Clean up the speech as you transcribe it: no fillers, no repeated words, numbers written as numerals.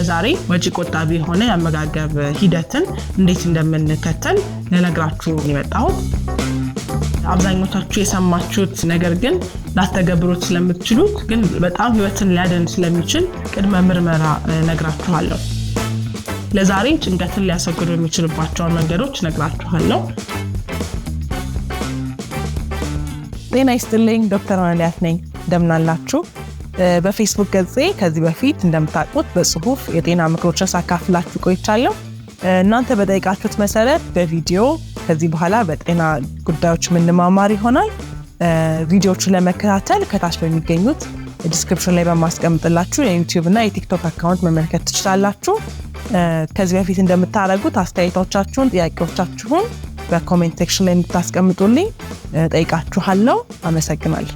ለዛሬ ወጪ ቆጣቢ የሆነ የአመጋገብ ሂደትን እንዴት እንደምንከተል ለነግራችሁ የመጣሁት። አብዛኞቻችሁ የሰማችሁት ነገር ግን ላተገብሩት ስለምትችሉት ግን በጣም ህይወትን ሊያድን ስለሚችል ቅድመ ምርመራ ነግራችኋለሁ። ለዛሬ ጭንቀትን ሊያስወግዱ የሚችሉባቸው መንገዶች ነግራችኋለሁ። ጤና ይስጥልኝ፣ ዶክተር አናሊያት ነኝ። እንደምን አላችሁ? በፌስቡክ ገጼ ከዚህ በፊት እንደምታውቁት በጽሁፍ የጤና ምክሮችን ሳካፍላችሁ ቆይቻለሁ። እናንተ በጠይቃችሁት መሰረት በቪዲዮ ከዚህ በኋላ በጤና ጉዳዮች ምንማማር ይሆናል። ቪዲዮዎቹን ለመከታተል ከታች በሚገኙት ዲስክሪፕሽን ላይ በማስቀምጥላችሁ የዩቲዩብ እና የቲክቶክ አካውንት መመልከት ትችላላችሁ። ከዚህ በፊት እንደምታደርጉት አስተያየቶቻችሁን፣ ጥያቄዎቻችሁን በኮሜንት ሴክሽን ላይ እንድታስቀምጡልኝ ጠይቃችኋለሁ። አመሰግናለሁ።